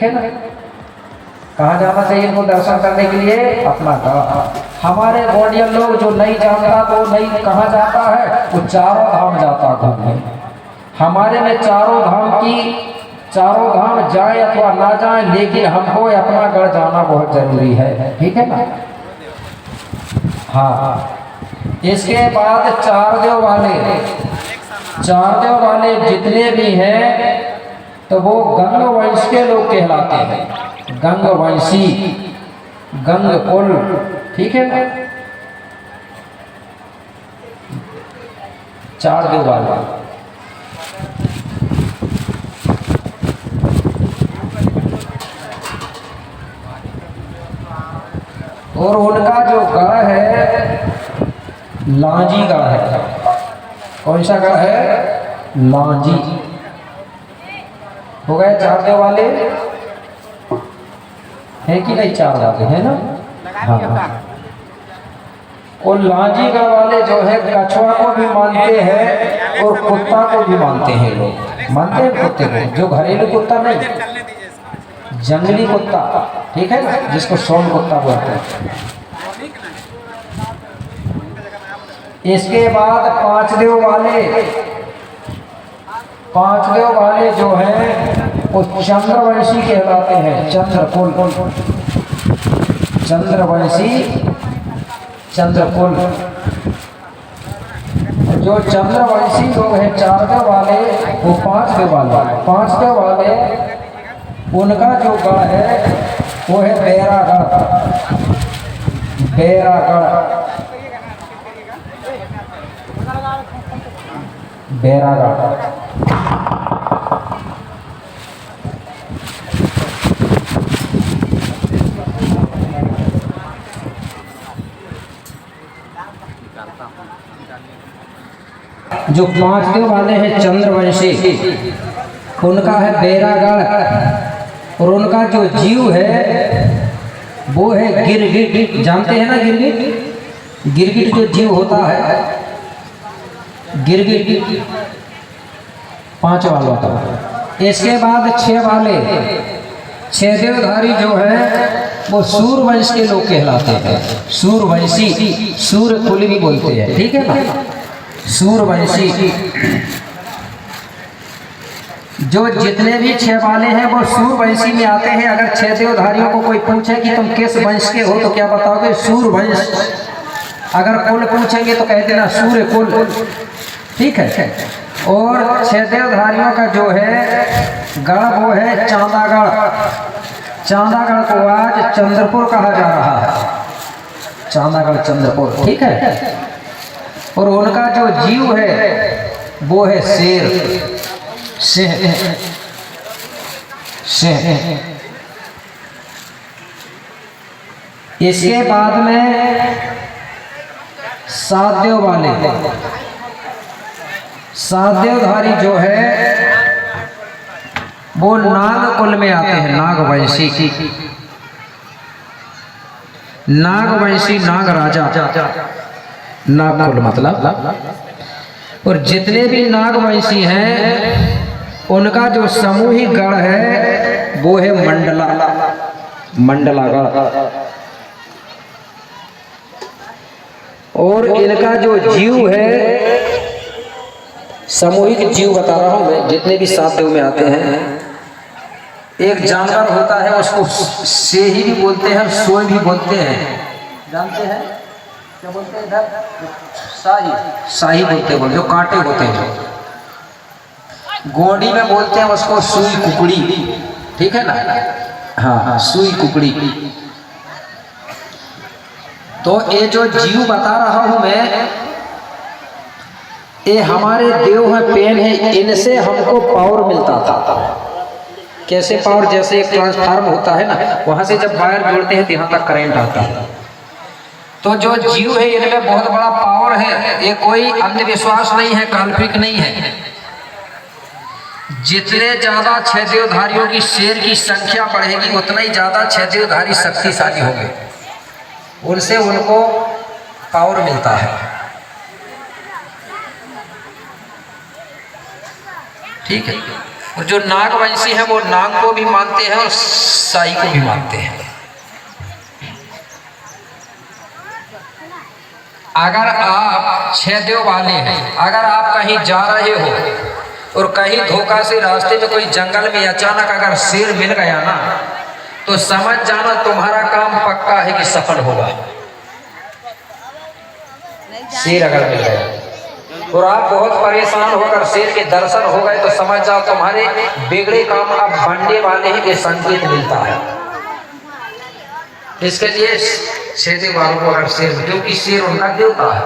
ठीक है ना। कहाँ जाना चाहिए इनको दर्शन करने के लिए? अपना गढ़। हमारे गोंडियन लोग जो नहीं जानता तो नहीं कहाँ जाता है, वो चारों धाम जाता घूमने। हमारे में चारों धाम जाए अथवा ना जाए, लेकिन हमको अपना गढ़ जाना बहुत जरूरी है, ठीक है ना। हाँ, इसके बाद चारदेव वाले जितने भी हैं तो वो गंग वंश के लोग कहलाते हैं। गंग वंशी, गंग कुल, ठीक है ना। चारदेव वाले और उनका जो गढ़ है लांजी गढ़ है। कौन सा गढ़ है? लांजी। हो गए चारदेव वाले है कि नहीं? चार वाले है ना। हाँ, और लांजी गढ़ वाले जो है कछुआ को भी मानते हैं और कुत्ता को भी मानते हैं। लोग मानते हैं कुत्ते को, जो घरेलू कुत्ता नहीं, जंगली कुत्ता, ठीक है ना, जिसको सोन कुत्ता बोलते हैं। इसके बाद पांचदेव वाले जो हैं वो चंद्रवंशी कहलाते हैं। चंद्रकुल। जो चंद्रवंशी लोग हैं चारदेव वाले, वो पांचदेव वाले उनका जो गढ़ है वो है बैरागढ़। जो पांचदेव वाले हैं चंद्रवंशी, उनका है बैरागढ़। और उनका जो जीव है वो है गिरगिट। जानते हैं ना गिरगिट? गिरगिट जो जीव होता है, गिरगिट पांच वालों का। इसके बाद छह देवधारी जो है वो सूर्यवंश के लोग कहलाते हैं। सूर्यवंशी, सूर्य कुल भी बोलते हैं, ठीक है ना। सूर्यवंशी जो जितने भी छह वाले हैं वो सूर्यवंशी में आते हैं। अगर छह देवधारियों को कोई पूछे कि तुम किस वंश के हो तो क्या बताओगे? सूर्यवंश। अगर कुल पूछेंगे तो कह देना सूर्य कुल, ठीक है। और छह देवधारियों का जो है गढ़ वो है चांदागढ़। चांदागढ़ को आज चंद्रपुर कहा जा रहा है। चांदागढ़ चंद्रपुर, ठीक है। और उनका जो जीव है वो है शेर। इसके बाद में सातदेवधारी जो है वो नागकुल में आते हैं। नागवंशी नाग राजा, नागकुल मतलब। और जितने भी नागवंशी हैं उनका जो सामूहिक गढ़ है वो है मंडलागढ़। और इनका जो जीव है, सामूहिक जीव बता रहा हूं मैं, जितने भी सात देव में आते हैं, एक जानवर होता है उसको सेही भी बोलते हैं, सोय भी बोलते हैं। जानते हैं क्या बोलते हैं इधर? शाही बोलते हैं, जो कांटे होते हैं। गोंडी में बोलते हैं उसको सुई कुकड़ी, ठीक है ना। हाँ, सुई कुकड़ी। तो ये जो जीव बता रहा हूं मैं, ये हमारे देव है, पेन है, इनसे हमको पावर मिलता था। कैसे पावर? जैसे एक ट्रांसफार्म होता है ना, वहां से जब वायर जोड़ते हैं तो यहाँ तक करंट आता है। तो जो जीव है इनमें बहुत बड़ा पावर है। ये कोई अंधविश्वास नहीं है, काल्पनिक नहीं है। जितने ज्यादा छह देवधारियों की शेर की संख्या बढ़ेगी उतना ही ज्यादा छह देवधारी शक्तिशाली होंगे। उनसे उनको पावर मिलता है, ठीक है। और जो नागवंशी है वो नाग को भी मानते हैं और साई को भी मानते हैं। अगर आप 6 देव वाले हैं, अगर आप कहीं जा रहे हो और कहीं धोखा से रास्ते में कोई जंगल में अचानक अगर शेर मिल गया ना, तो समझ जाना तुम्हारा काम पक्का है कि सफल होगा। शेर अगर मिल गया और आप बहुत परेशान होकर शेर के दर्शन हो गए, तो समझ जाओ तुम्हारे बिगड़े काम अब बनने वाले हैं, ये संकेत मिलता है। इसके लिए 6 देव वालों को अगर शेर, क्योंकि शेर उनका देवता है,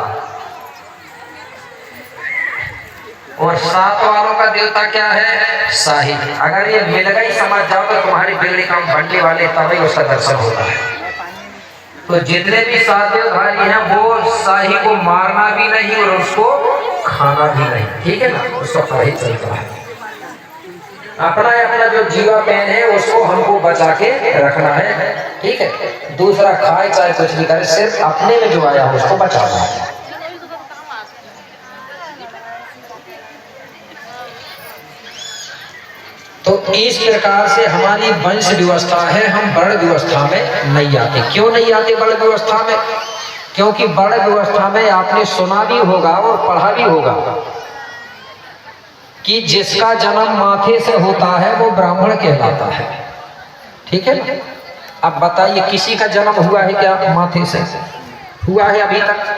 और 7 वालों का देवता क्या है? साही। अगर ये मिल गई समझ जाओ तो तुम्हारे बिगड़े काम बनने वाले, तभी उसका दर्शन होता है। तो जितने भी 7 देवधारी हैं वो साही को मारना भी नहीं और उसको खाना भी नहीं, ठीक है ना, उसका पढ़ाई चलता है। अपना अपना जो जीवा पेन है उसको हमको बचा के रखना है, ठीक है। दूसरा खाए चाहे कुछ भी करे, सिर्फ अपने में जो आया उसको बचाना है। तो इस प्रकार से हमारी वंश व्यवस्था है। हम वर्ण व्यवस्था में नहीं आते। क्यों नहीं आते वर्ण व्यवस्था में? क्योंकि वर्ण व्यवस्था में आपने सुना भी होगा और पढ़ा भी होगा कि जिसका जन्म माथे से होता है वो ब्राह्मण कहलाता है, ठीक है ना। अब बताइए किसी का जन्म हुआ है क्या माथे से? हुआ है अभी तक?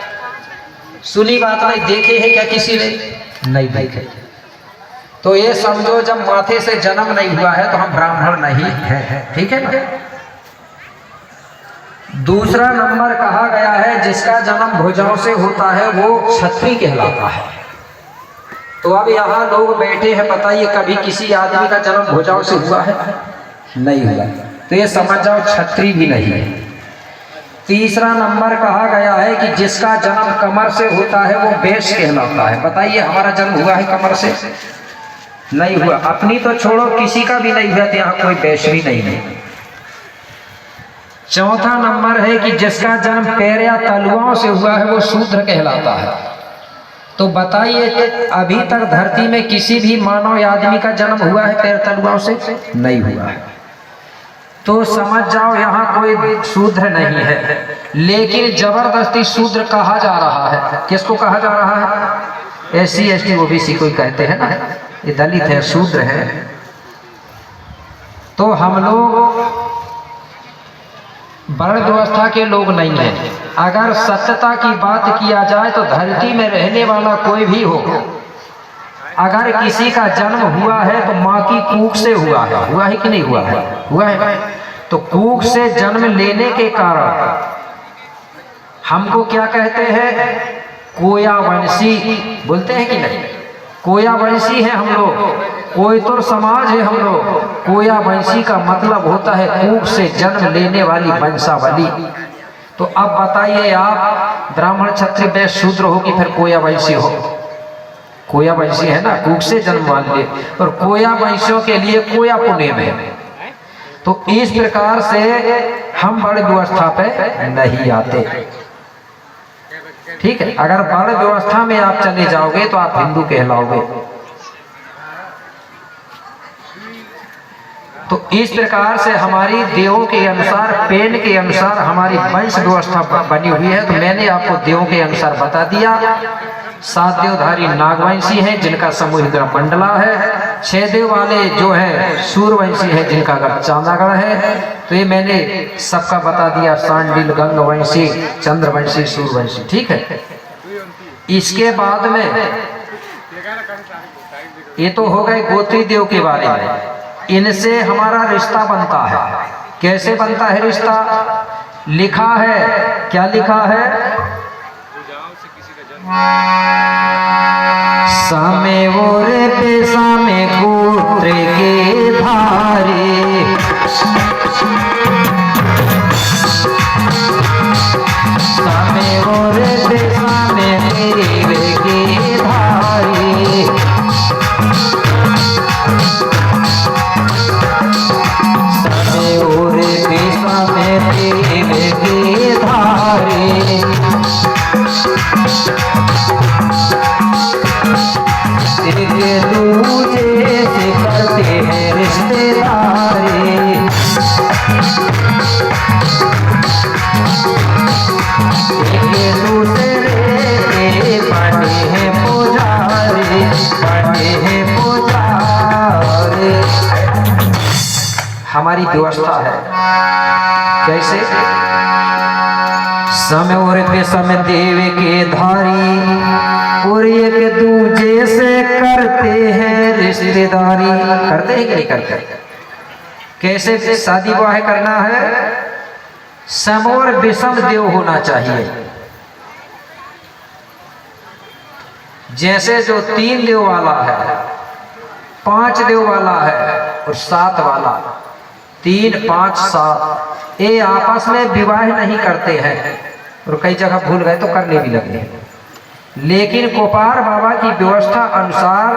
सुनी बात नहीं, देखे है क्या किसी ने? नहीं देखे। तो ये समझो जब माथे से जन्म नहीं हुआ है तो हम ब्राह्मण नहीं है, ठीक है ना। दूसरा नंबर कहा गया है जिसका जन्म भुजाओं से होता है वो क्षत्रिय कहलाता है। तो अब यहाँ लोग बैठे हैं, बताइए कभी किसी आदमी का जन्म भुजाओं से हुआ है? नहीं हुआ, तो ये समझ जाओ क्षत्रिय भी नहीं है। तीसरा नंबर कहा गया है कि जिसका जन्म कमर से होता है वो वैश्य कहलाता है। बताइए हमारा जन्म हुआ है कमर से? नहीं हुआ। अपनी तो छोड़ो, किसी का भी नहीं हुआ, तो यहाँ कोई वैश्य भी नहीं है। चौथा नंबर है कि जिसका जन्म पैर या तलुओं से हुआ है वो शूद्र कहलाता है। तो बताइए अभी तक धरती में किसी भी मानव आदमी का जन्म हुआ है पैर तलुओं से? नहीं हुआ है। तो समझ जाओ यहाँ कोई शूद्र नहीं है, लेकिन जबरदस्ती शूद्र कहा जा रहा है। किसको कहा जा रहा है? SC ST OBC कोई कहते हैं ना, ये दलित है, शूद्र है। तो हम लोग वर्ण व्यवस्था के लोग नहीं हैं। अगर सत्यता की बात किया जाए तो धरती में रहने वाला कोई भी हो, अगर किसी का जन्म हुआ है तो माँ की कूख से हुआ है। हुआ है कि नहीं हुआ है? हुआ है। तो कूख से जन्म लेने के कारण हमको क्या कहते हैं? कोयावंशी बोलते हैं कि नहीं? कोयावंशी है हम लोग, कोयतुर समाज है हम लोग। कोयावंशी का मतलब होता है कूख से जन्म लेने वाली वंशावली। तो अब बताइए आप ब्राह्मण क्षत्रिय वैश्य शूद्र हो कि फिर कोयावंशी हो? कोयावंशी है ना, कूख से जन्म वाले। और कोयावंशियों के लिए कोया पुनेम है। तो इस प्रकार से हम वर्ण व्यवस्था पे नहीं आते, ठीक है। अगर वर्ण व्यवस्था में आप चले जाओगे तो आप हिंदू कहलाओगे। तो इस प्रकार से हमारी देवों के अनुसार, पेन के अनुसार हमारी वंश व्यवस्था बनी हुई है। तो मैंने आपको देवों के अनुसार बता दिया। 7 देवधारी नागवंशी हैं जिनका समूह मंडला है। 6 देव वाले जो है सूर्यवंशी है जिनका गढ़ चांदागढ़ है। तो ये मैंने सबका बता दिया, सांडिल, गंगवंशी, चंद्रवंशी, सूर्यवंशी, ठीक है। इसके बाद में ये तो हो गए गोत्री देव के बारे में। इनसे हमारा रिश्ता बनता है। कैसे बनता है रिश्ता? लिखा है, क्या लिखा है? सामे ओरे पे सामे गोत्र के धारे, सामे ओरे पे सामे देव के धारे, सामे ओरे पे सामे देव के धारे। एक दूजे से करते कैसे? सम और विषम देव के धारी और एक दूजे से करते हैं रिश्तेदारी। करते हैं कि नहीं करते? कैसे शादी विवाह करना है? सम और विषम देव होना चाहिए। जैसे जो 3 देव वाला है, 5 देव वाला है और 7 वाला, 3, 5, 7, ये आपस में विवाह नहीं करते हैं और कई जगह भूल गए तो करने भी लगे। लेकिन कोपार बाबा की व्यवस्था अनुसार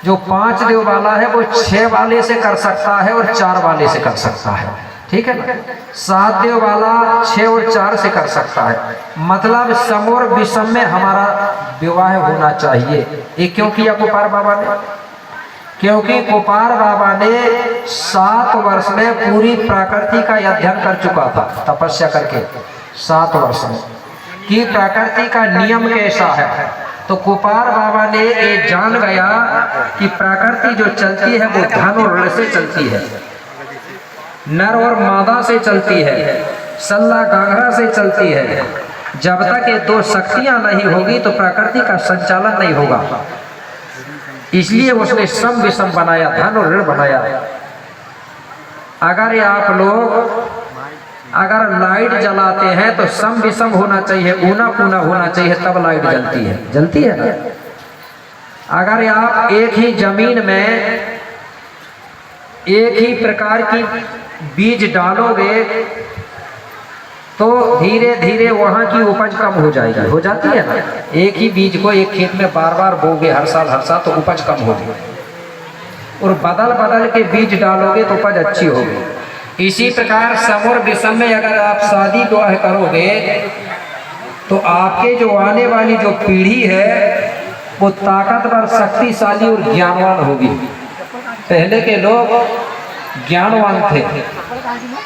जो 5 देव वाला है वो 6 वाले से कर सकता है और 4 वाले से कर सकता है, ठीक है ना? 7 देव वाला 6 और 4 से कर सकता है। मतलब सम और विषम में हमारा विवाह होना चाहिए। ये क्यों किया कोपार बाबा ने? क्योंकि कोपार बाबा ने 7 वर्ष में पूरी प्रकृति का अध्ययन कर चुका था, तपस्या करके 7 वर्ष में, कि प्रकृति का नियम कैसा है। तो कोपार बाबा ने ये जान गया कि प्रकृति जो चलती है वो धन और ऋण से चलती है, नर और मादा से चलती है, सल्ला गाघरा से चलती है। जब तक ये 2 शक्तियां नहीं होगी तो प्रकृति का संचालन नहीं होगा। इसलिए उसने सम विषम बनाया, धन और ऋण बनाया। अगर आप लोग अगर लाइट जलाते हैं तो सम विषम होना चाहिए, ऊना पूना होना चाहिए, तब लाइट जलती है। जलती है ना? अगर आप एक ही जमीन में एक ही प्रकार की बीज डालोगे तो धीरे धीरे वहाँ की उपज कम हो जाएगी। हो जाती है ना? एक ही बीज को एक खेत में बार बार बोगे हर साल तो उपज कम होगी, और बदल बदल के बीज डालोगे तो उपज अच्छी होगी। इसी प्रकार सम और विषम में अगर आप शादी विवाह करोगे तो आपके जो आने वाली जो पीढ़ी है वो ताकतवर, शक्तिशाली और ज्ञानवान होगी। पहले के लोग ज्ञानवान थे,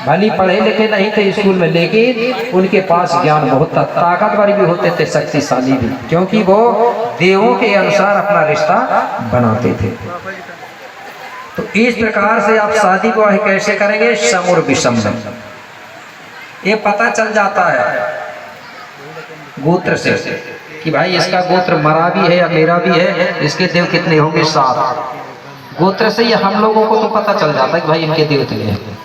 भली पढ़े लिखे नहीं थे स्कूल में, लेकिन उनके पास ज्ञान बहुत था, ताकतवर भी होते थे, शक्तिशाली भी, क्योंकि वो देवों के अनुसार अपना रिश्ता बनाते थे। तो इस प्रकार से आप शादी विवाह कैसे करेंगे? सम और विषम में। ये पता चल जाता है गोत्र से कि भाई इसका गोत्र मरा भी है या मेरा भी है, इसके देव कितने होंगे? 7। गोत्र से ही हम लोगों को तो पता चल जाता है कि भाई इनके देव इतने हैं।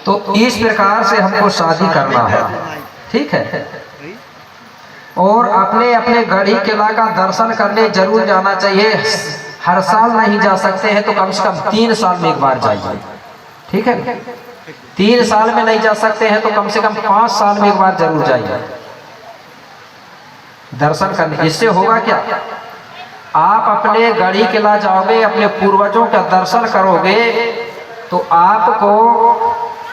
तो इस प्रकार से हमको शादी करना है, ठीक है? और अपने अपने गढ़ी किला का दर्शन करने जरूर जाना चाहिए। हर साल नहीं जा सकते हैं तो कम से कम 3 साल में एक बार जाइए, ठीक है? 3 साल में नहीं जा सकते हैं तो कम से कम 5 साल में एक बार जरूर जाइए दर्शन करने। इससे होगा क्या? आप अपने गढ़ी किला जाओगे, अपने पूर्वजों का दर्शन करोगे तो आपको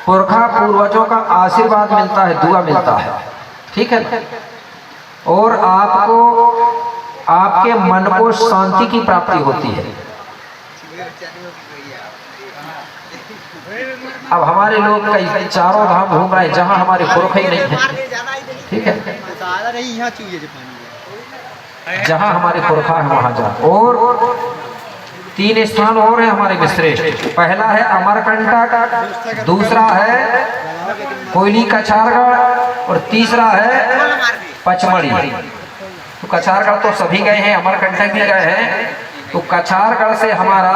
पुरखा पूर्वजों का आशीर्वाद मिलता है, दुआ मिलता है, ठीक है? और आपको आपके मन को शांति की प्राप्ति होती है। अब हमारे लोग कई चारों धाम घूम रहे हैं जहां हमारे पुरख ही नहीं है, ठीक है? जहां हमारे पुरखा है वहां जाओ। और 3 स्थान और है हमारे में श्रेष्ठ। पहला है अमरकंटक, दूसरा है कोयली कछारगढ़ और तीसरा है पचमढ़ी। तो कछारगढ़ तो सभी गए हैं, अमरकंटक भी गए हैं। तो कछारगढ़ से हमारा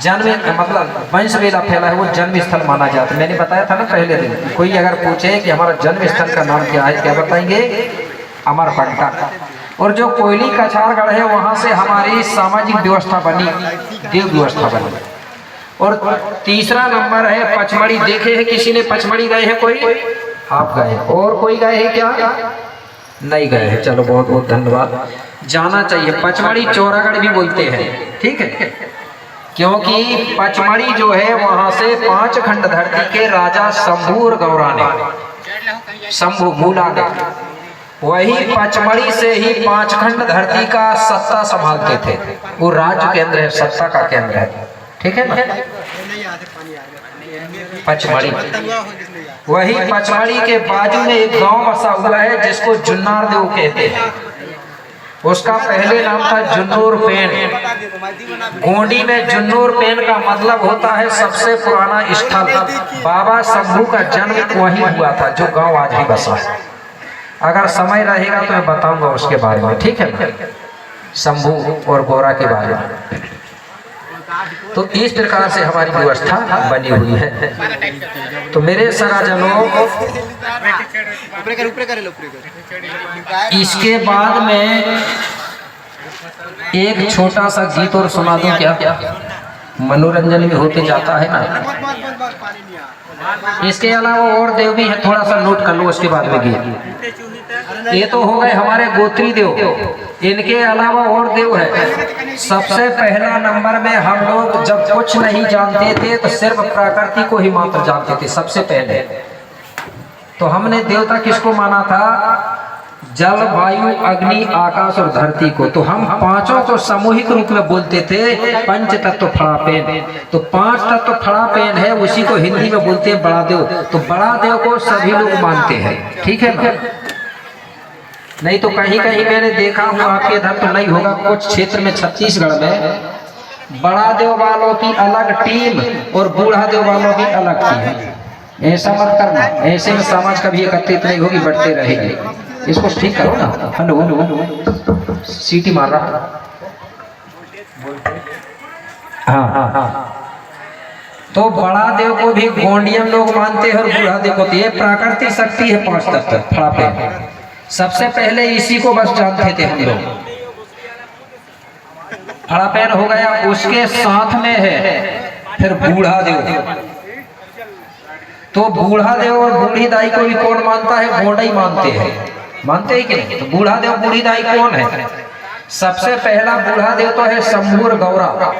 जन्म मतलब वंश वेला फैला है, वो जन्म स्थल माना जाता है। मैंने बताया था ना पहले दिन, कोई अगर पूछे कि हमारा जन्म स्थल का नाम क्या है, क्या बताएंगे? अमरकंटक। और जो कोयली कछारगढ़ है वहाँ से हमारी सामाजिक व्यवस्था बनी, देव व्यवस्था बनी। और तीसरा नंबर है पचमढ़ी। देखे हैं किसी ने पचमढ़ी? गए हैं कोई? आप गए? और कोई गए हैं क्या? नहीं गए हैं। चलो बहुत बहुत धन्यवाद। जाना चाहिए। पचमढ़ी चौरागढ़ भी बोलते हैं, ठीक है? क्योंकि पचमढ़ी जो है वहां से 5 खंड धरती के राजा शंभू और गौरा ने, शंभू मूला ने, वही पचमढ़ी से ही 5 खंड धरती का सत्ता संभालते थे। वो राज्य केंद्र है, सत्ता का केंद्र है, ठीक है ना? पचमढ़ी। वही पचमढ़ी के बाजू में एक गांव बसा हुआ है जिसको जुन्नार देव कहते हैं। उसका पहले नाम था जुन्नूर पेन। गोंडी में जुन्नूर पेन का मतलब होता है सबसे पुराना स्थल। बाबा शंभू का जन्म वहीं हुआ था, जो गांव आज भी बसा है। अगर समय रहेगा तो मैं बताऊंगा उसके बारे में, ठीक है ना, शंभू और गोरा के बारे में। तो इस प्रकार से हमारी व्यवस्था बनी हुई है। तो मेरे सगाजनों, इसके बाद में एक छोटा सा गीत और सुना दूं क्या? मनोरंजन भी होते जाता है ना। इसके अलावा और देव भी है, थोड़ा सा नोट कर लो उसके बाद में गीत। ये तो हो गए हमारे गोत्री देव, इनके अलावा और देव है। सबसे पहला नंबर में हम लोग जब कुछ नहीं जानते थे तो सिर्फ प्रकृति को ही मात्र जानते थे सबसे पहले। तो हमने देवता किसको माना था? जल, वायु, अग्नि, आकाश और धरती को। तो हम पांचों को सामूहिक रूप में बोलते थे पंच तत्व फड़ापेन। तो पांच तत्व फड़ापेन है, उसी को हिंदी में बोलते हैं बड़ा देव। तो बड़ा देव को सभी लोग मानते हैं, ठीक है ना। नहीं तो कहीं कहीं मैंने देखा हूँ, आपके इधर तो नहीं होगा, कुछ क्षेत्र में छत्तीसगढ़ में बड़ा देव वालों की अलग टीम और बूढ़ा देव वालों की अलग टीम। ऐसा मत करना, ऐसे में समाज कभी एकत्रित नहीं होगी, बढ़ते रहेगी। इसको ठीक करो ना। हेलो हेलो, सीटी मार रहा। हाँ हाँ हाँ। तो बड़ा देव को भी गोंडियन लोग मानते हैं और बूढ़ा देव को। ये प्राकृतिक शक्ति है, पांच तत्व फड़ापेन। सबसे पहले इसी को बस जानते थे हम लोग। फड़ापेन हो गया, उसके साथ में है फिर बूढ़ा देव। तो बूढ़ा देव और बूढ़ी दाई को भी कौन मानता है? गोंडई मानते हैं। मानते हैं कि नहीं? तो बूढ़ा देव बूढ़ी दाई कौन है? सबसे पहला बूढ़ा देव तो है शंभू और गौरा।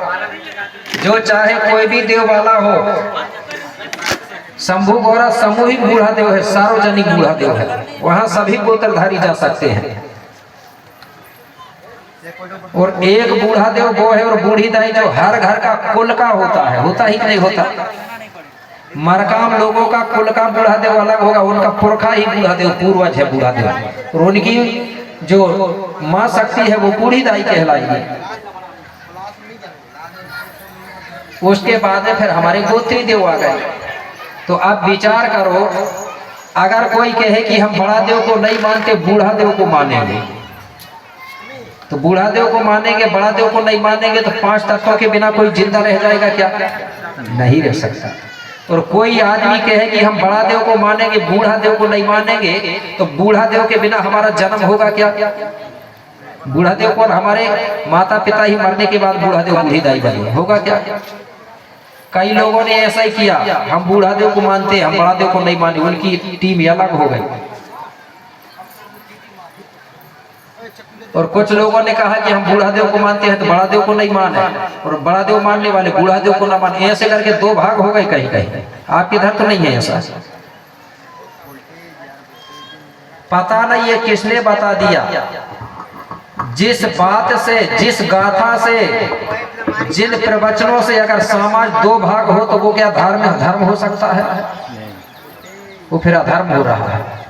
जो चाहे कोई भी देव वाला हो, शंभू गौरा सामूहिक बूढ़ा देव है, सार्वजनिक बूढ़ा देव है। वहां सभी गोत्रधारी जा सकते हैं। और एक बूढ़ा देव वो है और बूढ़ी दाई जो हर घर का कुल का होता है। होता ही नहीं होता? मरकाम लोगों का कुल का बूढ़ा देव अलग होगा, उनका पुरखा ही बूढ़ा देव, पूर्वज है बूढ़ा देव। और उनकी जो माँ शक्ति है वो बूढ़ी दाई कहलाएगी। उसके बाद में फिर हमारे गोत्री देव आ गए। तो अब विचार करो, अगर कोई कहे कि हम बड़ा देव को नहीं मानते, बूढ़ा देव को मानेंगे, तो बूढ़ा देव को मानेंगे, बड़ा देव को नहीं मानेंगे, तो पांच तत्वों के बिना कोई जिंदा रह जाएगा क्या? नहीं रह सकता। और कोई आदमी कहे कि हम बड़ा देव को मानेंगे, बूढ़ा देव को नहीं मानेंगे, तो बूढ़ा देव के बिना हमारा जन्म होगा क्या? बूढ़ा देव कौन? हमारे माता पिता ही मरने के बाद बूढ़ा देव बूढ़ी दाई बने, होगा क्या? कई लोगों ने ऐसा ही किया, हम बूढ़ा देव को मानते हैं, हम बड़ा देव को नहीं माने, उनकी टीम अलग हो गई। और कुछ लोगों ने कहा कि हम बूढ़ा देव को मानते हैं तो बड़ा देव को नहीं माने, और बड़ा देव मानने वाले बूढ़ा देव को ना माने। ऐसे करके दो भाग हो गए कहीं कहीं। आपके इधर तो नहीं है ऐसा? पता नहीं ये किसने बता दिया। जिस बात से, जिस गाथा से, जिन प्रवचनों से अगर समाज दो भाग हो तो वो क्या धार्मिक धर्म हो सकता है? वो फिर अधर्म हो रहा है।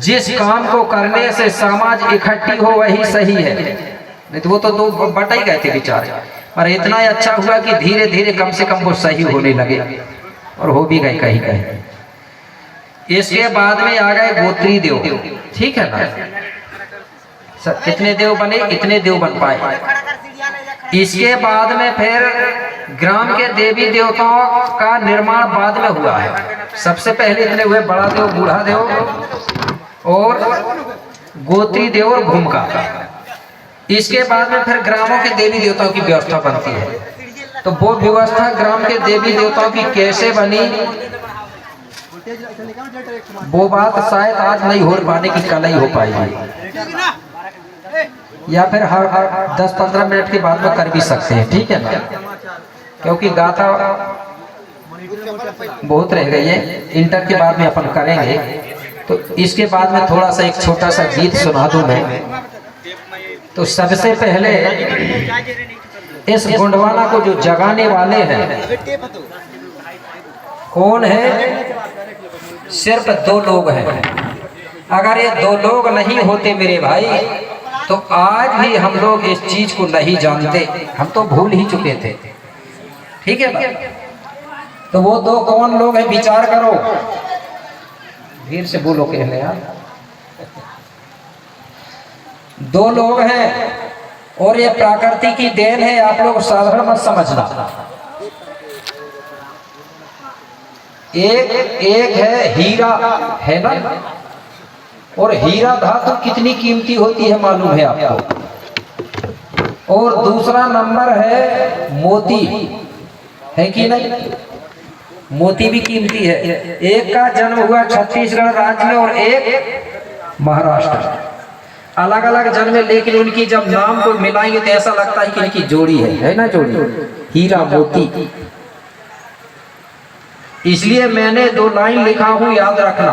जिस काम को करने से समाज इकट्ठी हो वही सही है, नहीं तो वो तो दो बट ही गए थे बेचारे। और इतना ही अच्छा हुआ कि धीरे धीरे कम से कम वो सही होने लगे, और हो भी गए कहीं कहीं। इसके बाद में आ गए गोत्री देव, ठीक है ना। कितने देव बने? इतने देव बन पाए। इसके बाद में फिर ग्राम के देवी देवताओं का निर्माण बाद में हुआ है। सबसे पहले इतने हुए बड़ा देव, बूढ़ा देव और गोत्री देव और भूमिका। इसके बाद में फिर ग्रामों के देवी देवताओं की व्यवस्था बनती है। तो वो व्यवस्था ग्राम के देवी देवताओं की कैसे बनी, वो बात शायद आज नहीं हो पाने की, कल ही हो पाएगी, या फिर हर 10-15 मिनट के बाद में कर भी सकते हैं, ठीक है ना। क्योंकि गाथा बहुत रह गई है, इंटर के बाद में अपन करेंगे। तो इसके बाद में थोड़ा सा एक छोटा सा गीत सुना दूं मैं। तो सबसे पहले इस गोंडवाना को जो जगाने वाले हैं कौन है? सिर्फ दो लोग हैं। अगर ये दो लोग नहीं होते मेरे भाई तो आज भी हम लोग इस चीज को नहीं जानते, हम तो भूल ही चुके थे। ठीक है ना? तो वो दो कौन लोग हैं, विचार करो, धीरे से बोलो कहने यार। दो लोग हैं और ये प्रकृति की देन है, आप लोग साधारण मत समझना। एक है हीरा, है ना? और हीरा धातु कितनी कीमती होती है मालूम है आपको? और दूसरा नंबर है मोती, है कि नहीं? मोती भी कीमती है। एक का जन्म हुआ छत्तीसगढ़ राज्य में और एक महाराष्ट्र, अलग अलग जन्मे, लेकिन उनकी जब नाम को मिलाएंगे तो ऐसा लगता है कि इनकी जोड़ी है ना? जोड़ी हीरा मोती। इसलिए मैंने दो लाइन लिखा हूं, याद रखना,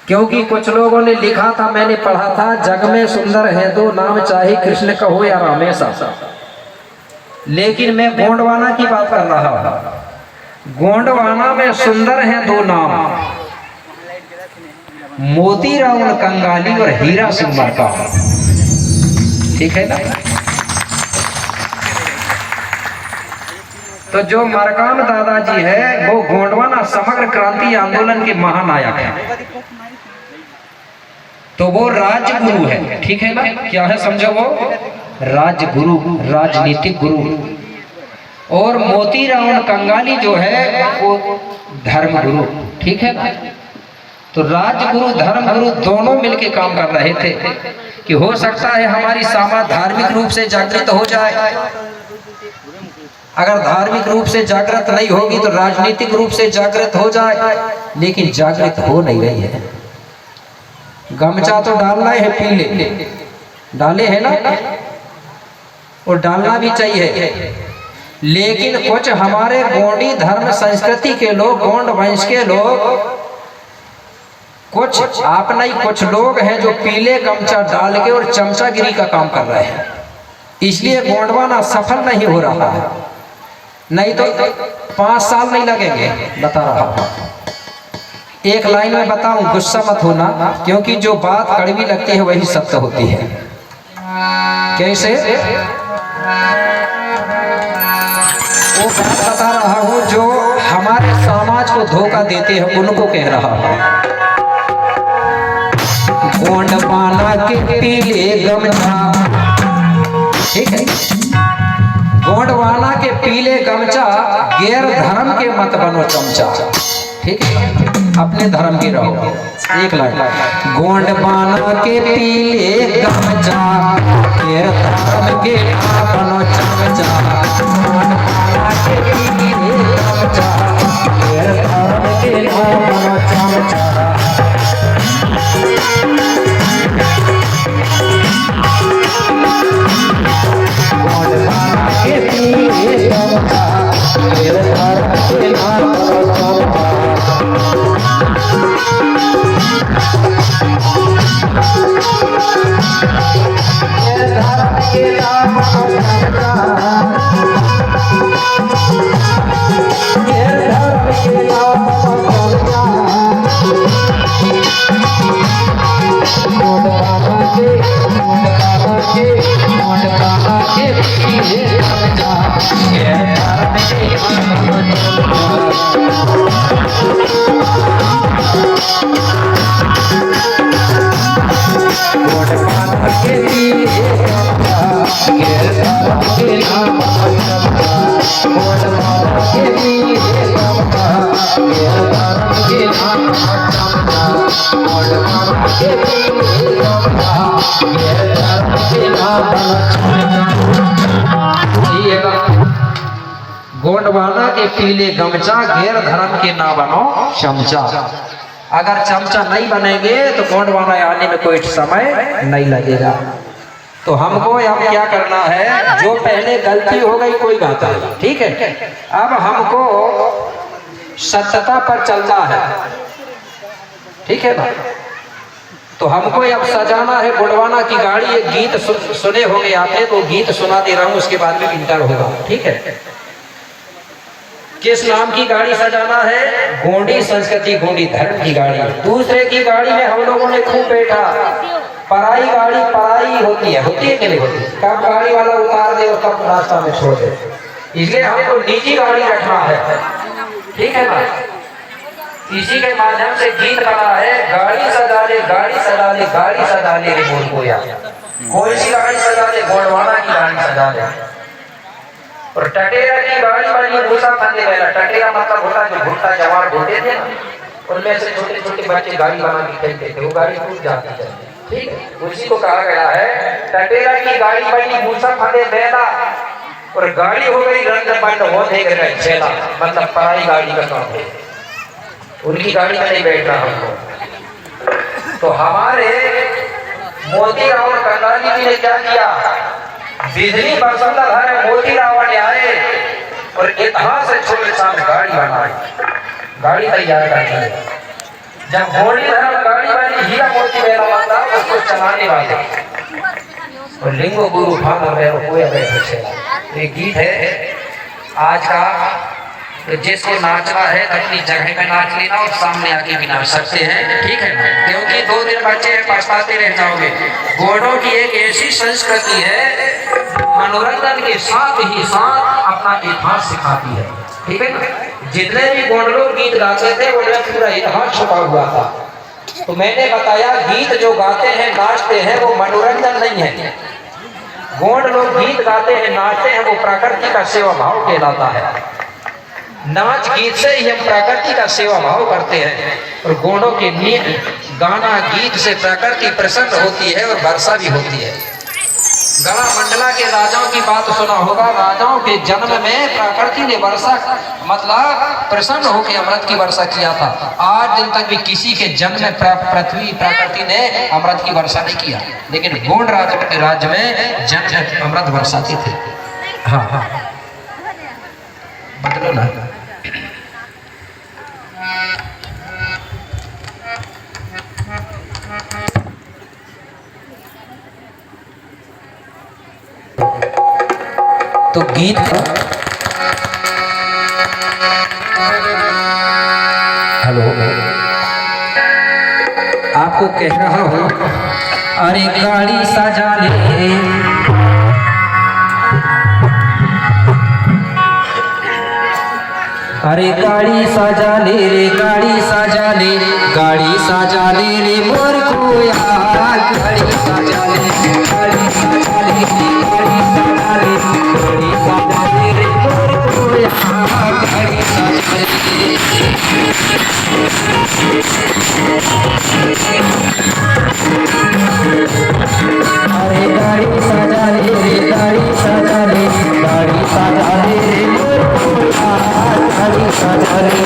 क्योंकि कुछ लोगों ने लिखा था, मैंने पढ़ा था, जग में सुंदर है दो नाम, चाहे कृष्ण का हो या रामेशा। लेकिन मैं गोंडवाना की बात कर रहा हूं। गोंडवाना में सुंदर है दो नाम, मोती राउन कंगाली और हीरा सिंह मरका। ठीक है ना? तो जो मरकाम दादाजी है वो गोंडवाना समग्र क्रांति आंदोलन के महानायक है, तो वो राजगुरु है। ठीक है ना? क्या है समझो? वो राजगुरु, राजनीतिक गुरु। और मोतीराम कंगाली जो है वो धर्मगुरु। ठीक है ना? तो राजगुरु धर्मगुरु दोनों मिलके काम कर रहे थे कि हो सकता है हमारी समाज धार्मिक रूप से जागृत हो जाए। अगर धार्मिक रूप से जागृत नहीं होगी तो राजनीतिक रूप से जागृत हो जाए, लेकिन जागृत हो नहीं रही है। गमछा तो डालना है, पीले डाले है ना, और डालना भी चाहिए। लेकिन कुछ हमारे गोंडी धर्म संस्कृति के लोग, गोंड वंश के लोग, कुछ आप नहीं, कुछ लोग हैं जो पीले गमछा डाल के और चमचागिरी का काम कर रहे हैं। इसलिए गोंडवाना सफल नहीं हो रहा है। नहीं तो 5 साल नहीं लगेंगे, बता रहा हूं। एक लाइन में बताऊं, गुस्सा मत होना, क्योंकि जो बात कड़वी लगती है वही सत्य होती है। कैसे? वो बात बता रहा हूं जो हमारे समाज को धोखा देते हैं, उनको कह रहा हूं। गोंडवाना के पीले गमछा, ठीक है, गोंडवाना के पीले गमछा, गैर धर्म के मत बनो चमचा। ठीक है? अपने धर्म की रहो। एक लाइन, गोंडवाना के पीले गमछा, गैर धर्म के मत बनो चमचा। गोंडवाना के पीले गमछा, गैर धर्म के मत बनो चमचा। गोंडवाना के पीले गमछा, गैर धर्म के ना बनो चमचा। अगर चमचा नहीं बनेंगे तो गोंडवाना आने में कोई समय नहीं लगेगा। तो हमको अब क्या करना है, जो पहले गलती हो गई कोई बात नहीं, ठीक है, अब हमको सत्यता पर चलना है। ठीक है ना? तो हमको अब सजाना है गोंडवाना की गाड़ी। एक गीत सुने होंगे आपने, तो गीत सुना दे रहा हूँ, उसके बाद में इंटर होगा। ठीक है? किस नाम की गाड़ी सजाना है? गोंडी संस्कृति, गोंडी धर्म की गाड़ी। दूसरे की गाड़ी में हम लोगों ने खूब बैठा। पराई गाड़ी पराई होती है कि नहीं होती? कब गाड़ी वाला उतार दे और कब रास्ता में छोड़ दे, इसलिए हमको निजी गाड़ी रखना है, ठीक है ना। इसी के माध्यम से गीत बना है, गाड़ी सजा ले गाड़ी सजा ले गाड़ी सजा ले रे बोल कोया। कौन सी गाड़ी सजा ले? गोंडवाना की गाड़ी सजा ले। और टटेरा की गाड़ी वाली भूसा फंदे वाला, टटेरा मतलब होता जो भुट्टा जवान ढूंढते थे, उनमें से छोटे छोटे बच्चे गाड़ी बना के खेलते थे, वो गाड़ी टूट जाती है, ठीक है। उसी को कहा गया है टटेरा की गाड़ी वाली भूसा फंदे बेला, और गाड़ी हो गई रंग बंद हो गए छेला, मतलब पराई गाड़ी का काम है, उनकी गाड़ी में नहीं बैठना हमको। तो हमारे मोती रावण कंगाली जी ने क्या किया? बिजली बरसंदा घर मोती रावण आए और इतिहास से छोटे शाम गाड़ी बनाई, गाड़ी तैयार कर दी। जब घोड़ी धर्म गाड़ी बनी, हीरा मोती मेला बंदा उसको चलाने वाले, और लिंगो गुरु भाग बैठे। एक गीत है आज का, तो जिसको नाचना है अपनी जगह में नाच लेना और सामने आके भी नाच सकते हैं, ठीक है, क्योंकि 2 दिन बच्चे पछताते रह जाओगे। गोंडों की एक ऐसी संस्कृति है, मनोरंजन के साथ ही साथ अपना इतिहास सिखाती है, ठीक है ना। जितने भी गोंड लोग गीत गाते थे उनमें पूरा इतिहास छुपा हुआ था। तो मैंने बताया गीत जो गाते हैं नाचते हैं वो मनोरंजन नहीं है। गोंड लोग गीत गाते हैं नाचते हैं वो प्रकृति का सेवा भाव कहलाता है। नाच गीत से ही हम प्रकृति का सेवा भाव करते हैं, और गोंडों के गाना गीत से प्रकृति प्रसन्न होती है और वर्षा भी होती है। गढ़ा मंडला के राजाओं की बात सुना होगा, राजाओं के जन्म में प्रकृति ने वर्षा मतलब प्रसन्न होकर अमृत की वर्षा किया था। आज दिन तक भी किसी के जन्म में पृथ्वी प्रकृति ने अमृत की वर्षा नहीं किया, लेकिन गोंड राज्य में जन्म अमृत वर्षाती थे। हाँ हाँ बदलो ना। तो गीत हेलो आपको कह रहा हूं, अरे गाड़ी सजा ले, अरे गाड़ी सजा ले रे गाड़ी सजा ले, गाड़ी सजा ले रे मोर को यार, गाड़ी सजा ले गाड़ी सजा ले, गाड़ी सजा ले, गाड़ी सजा ले रे मोर को यार, गाड़ी सजा ले। अरे गाड़ी सजा ले रे गाड़ी सजा ले, गाड़ी सजा ले रे मोर को यार, गाड़ी सजा ले।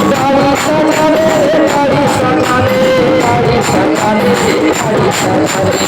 गाड़ी सजा ले गाड़ी सजा ले, गाड़ी सजा ले गाड़ी सजा ले।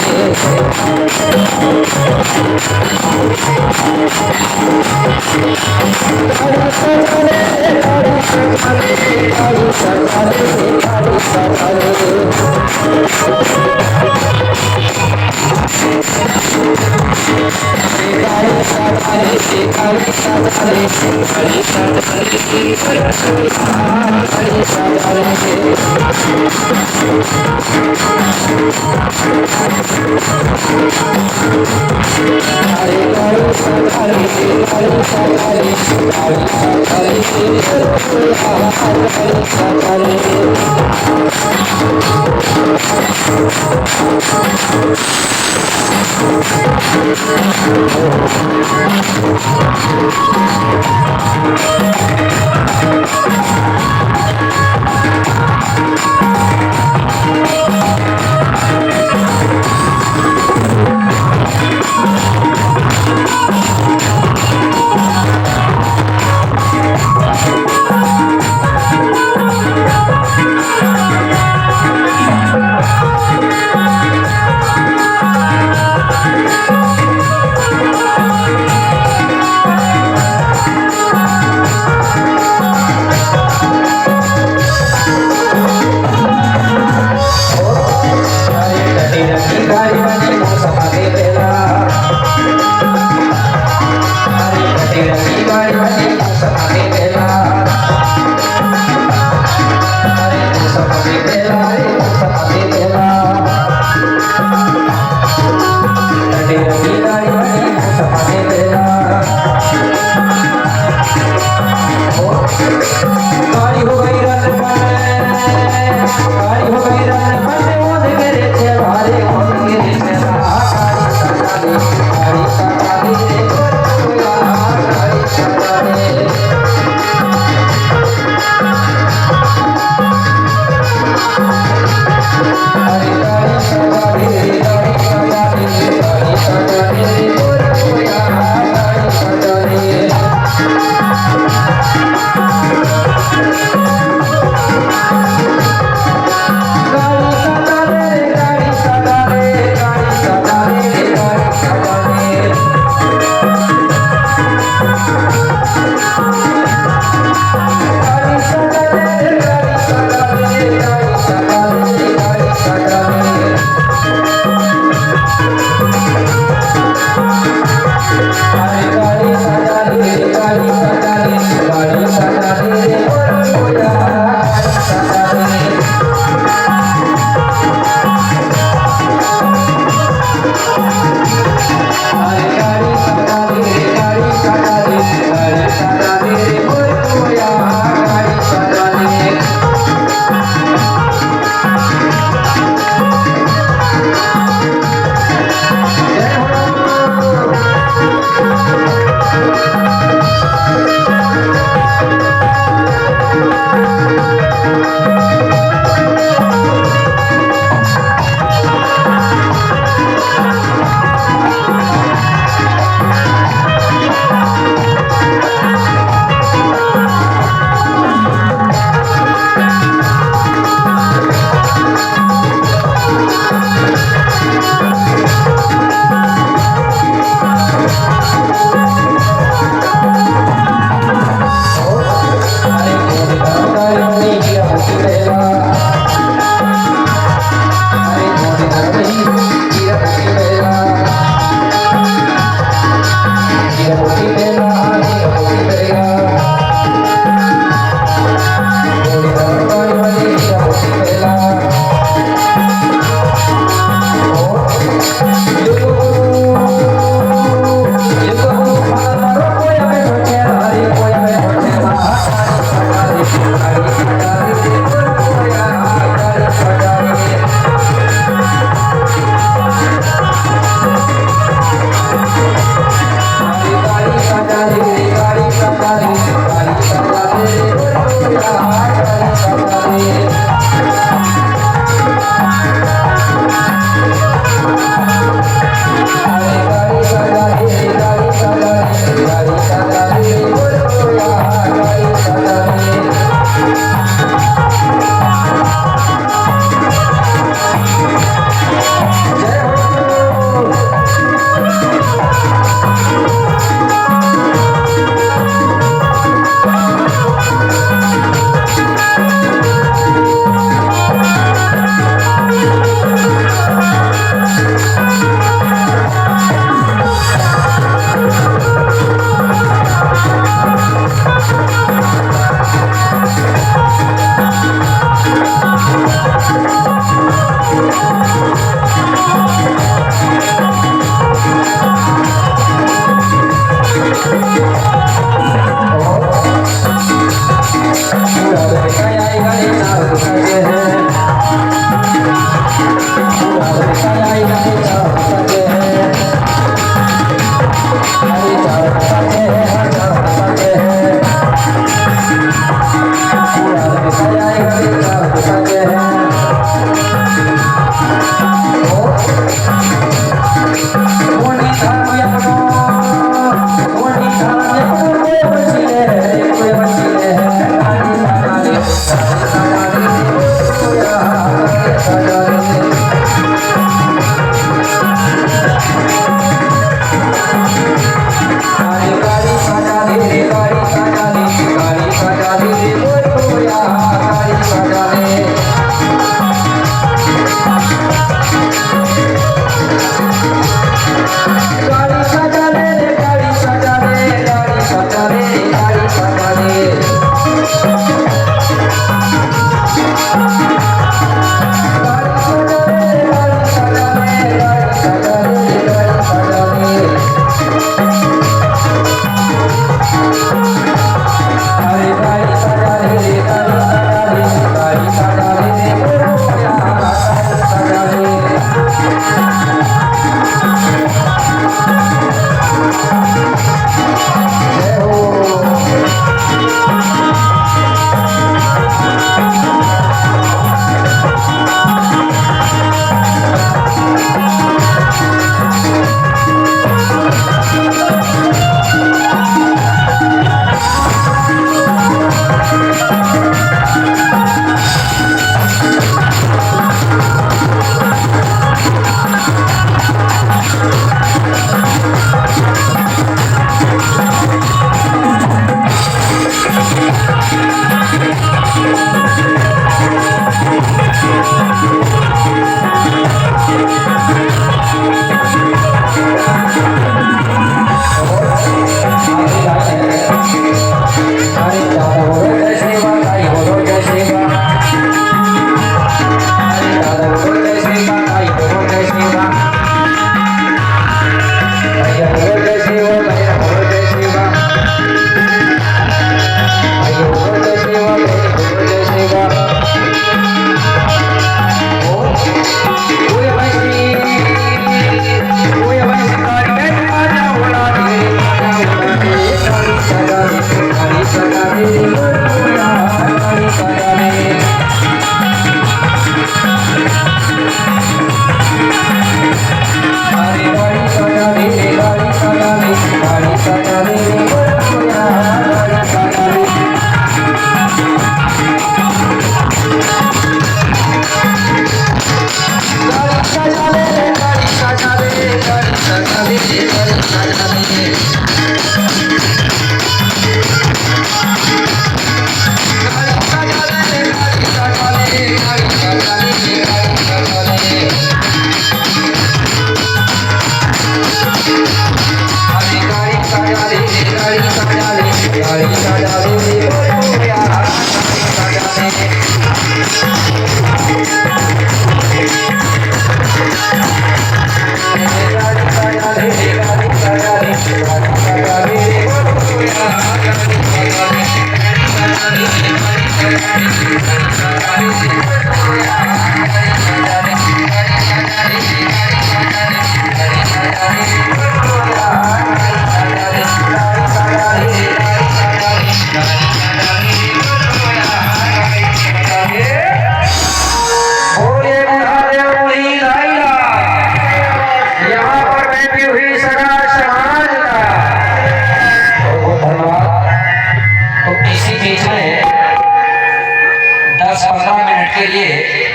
के लिए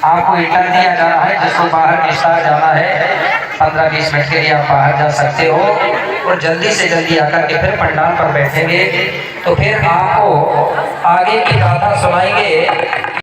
आपको इंटर दिया जा रहा है, जिसको बाहर निशान जाना है 15-20 मिनट के लिए आप बाहर जा सकते हो और जल्दी से जल्दी आकर के फिर पंडाल पर बैठेंगे तो फिर आपको आगे की गाथा सुनाएंगे।